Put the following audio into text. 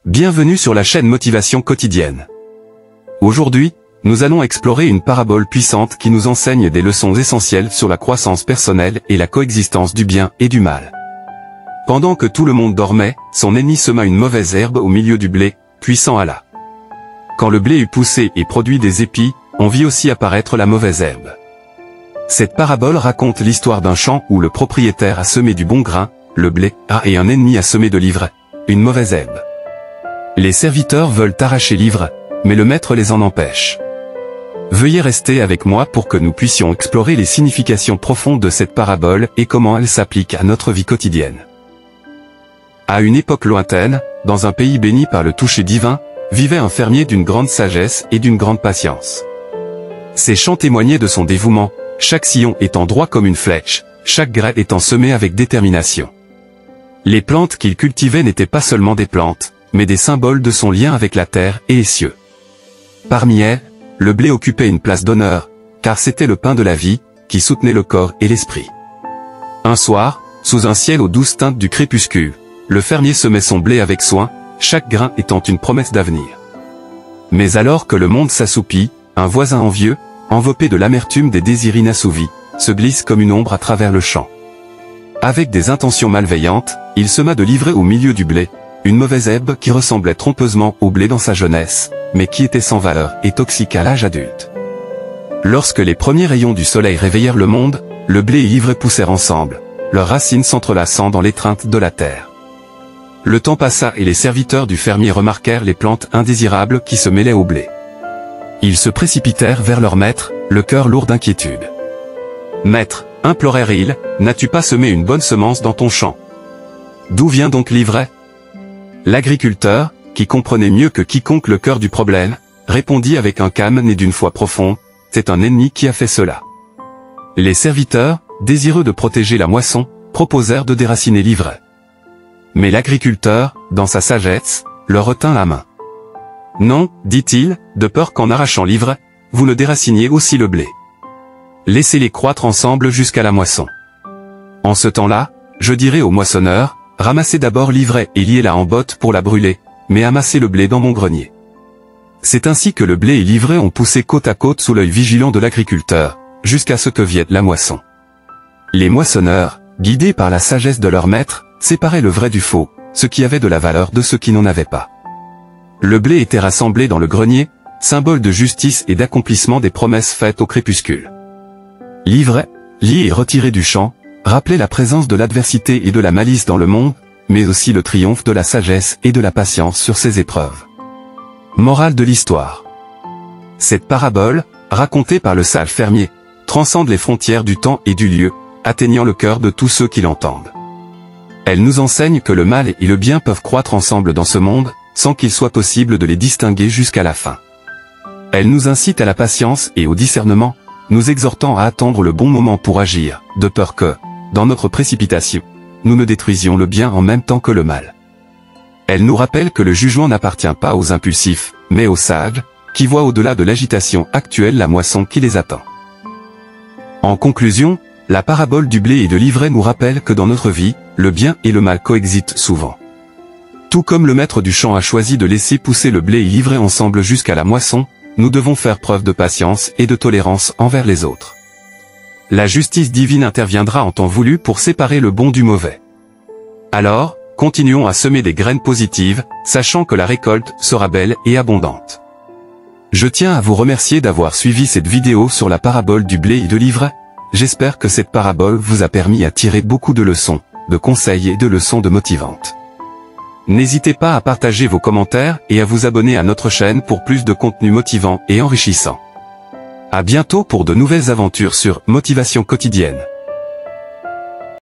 Bienvenue sur la chaîne Motivation Quotidienne. Aujourd'hui, nous allons explorer une parabole puissante qui nous enseigne des leçons essentielles sur la croissance personnelle et la coexistence du bien et du mal. Pendant que tout le monde dormait, son ennemi sema une mauvaise herbe au milieu du blé, puissant Allah. Quand le blé eut poussé et produit des épis, on vit aussi apparaître la mauvaise herbe. Cette parabole raconte l'histoire d'un champ où le propriétaire a semé du bon grain, le blé, et un ennemi a semé de l'ivraie, une mauvaise herbe. Les serviteurs veulent arracher l'ivraie, mais le maître les en empêche. Veuillez rester avec moi pour que nous puissions explorer les significations profondes de cette parabole et comment elle s'applique à notre vie quotidienne. À une époque lointaine, dans un pays béni par le toucher divin, vivait un fermier d'une grande sagesse et d'une grande patience. Ses champs témoignaient de son dévouement, chaque sillon étant droit comme une flèche, chaque grain étant semé avec détermination. Les plantes qu'il cultivait n'étaient pas seulement des plantes, mais des symboles de son lien avec la terre et les cieux. Parmi elles, le blé occupait une place d'honneur, car c'était le pain de la vie, qui soutenait le corps et l'esprit. Un soir, sous un ciel aux douces teintes du crépuscule, le fermier semait son blé avec soin, chaque grain étant une promesse d'avenir. Mais alors que le monde s'assoupit, un voisin envieux, enveloppé de l'amertume des désirs inassouvis, se glisse comme une ombre à travers le champ. Avec des intentions malveillantes, il sema de l'ivraie au milieu du blé, une mauvaise herbe qui ressemblait trompeusement au blé dans sa jeunesse, mais qui était sans valeur et toxique à l'âge adulte. Lorsque les premiers rayons du soleil réveillèrent le monde, le blé et l'ivraie poussèrent ensemble, leurs racines s'entrelaçant dans l'étreinte de la terre. Le temps passa et les serviteurs du fermier remarquèrent les plantes indésirables qui se mêlaient au blé. Ils se précipitèrent vers leur maître, le cœur lourd d'inquiétude. « Maître, implorèrent-ils, n'as-tu pas semé une bonne semence dans ton champ? D'où vient donc l'ivraie ?» L'agriculteur, qui comprenait mieux que quiconque le cœur du problème, répondit avec un calme né d'une foi profonde, « C'est un ennemi qui a fait cela. » Les serviteurs, désireux de protéger la moisson, proposèrent de déraciner l'ivraie. Mais l'agriculteur, dans sa sagesse, leur retint la main. « Non, dit-il, de peur qu'en arrachant l'ivraie, vous ne déraciniez aussi le blé. Laissez-les croître ensemble jusqu'à la moisson. En ce temps-là, je dirai au moissonneur, ramassez d'abord l'ivraie et liez-la en botte pour la brûler, mais amassez le blé dans mon grenier. » C'est ainsi que le blé et l'ivraie ont poussé côte à côte sous l'œil vigilant de l'agriculteur, jusqu'à ce que vienne la moisson. Les moissonneurs, guidés par la sagesse de leur maître, séparaient le vrai du faux, ce qui avait de la valeur de ce qui n'en avait pas. Le blé était rassemblé dans le grenier, symbole de justice et d'accomplissement des promesses faites au crépuscule. L'ivraie, liée et retirée du champ, rappelait la présence de l'adversité et de la malice dans le monde, mais aussi le triomphe de la sagesse et de la patience sur ces épreuves. Morale de l'histoire. Cette parabole, racontée par le sage fermier, transcende les frontières du temps et du lieu, atteignant le cœur de tous ceux qui l'entendent. Elle nous enseigne que le mal et le bien peuvent croître ensemble dans ce monde, sans qu'il soit possible de les distinguer jusqu'à la fin. Elle nous incite à la patience et au discernement, nous exhortant à attendre le bon moment pour agir, de peur que, dans notre précipitation, nous ne détruisions le bien en même temps que le mal. Elle nous rappelle que le jugement n'appartient pas aux impulsifs, mais aux sages, qui voient au-delà de l'agitation actuelle la moisson qui les attend. En conclusion, la parabole du blé et de l'ivraie nous rappelle que dans notre vie, le bien et le mal coexistent souvent. Tout comme le maître du champ a choisi de laisser pousser le blé et l'ivraie ensemble jusqu'à la moisson, nous devons faire preuve de patience et de tolérance envers les autres. La justice divine interviendra en temps voulu pour séparer le bon du mauvais. Alors, continuons à semer des graines positives, sachant que la récolte sera belle et abondante. Je tiens à vous remercier d'avoir suivi cette vidéo sur la parabole du blé et de l'ivraie. J'espère que cette parabole vous a permis à tirer beaucoup de leçons, de conseils et de leçons de motivantes. N'hésitez pas à partager vos commentaires et à vous abonner à notre chaîne pour plus de contenu motivant et enrichissant. À bientôt pour de nouvelles aventures sur Motivation Quotidienne.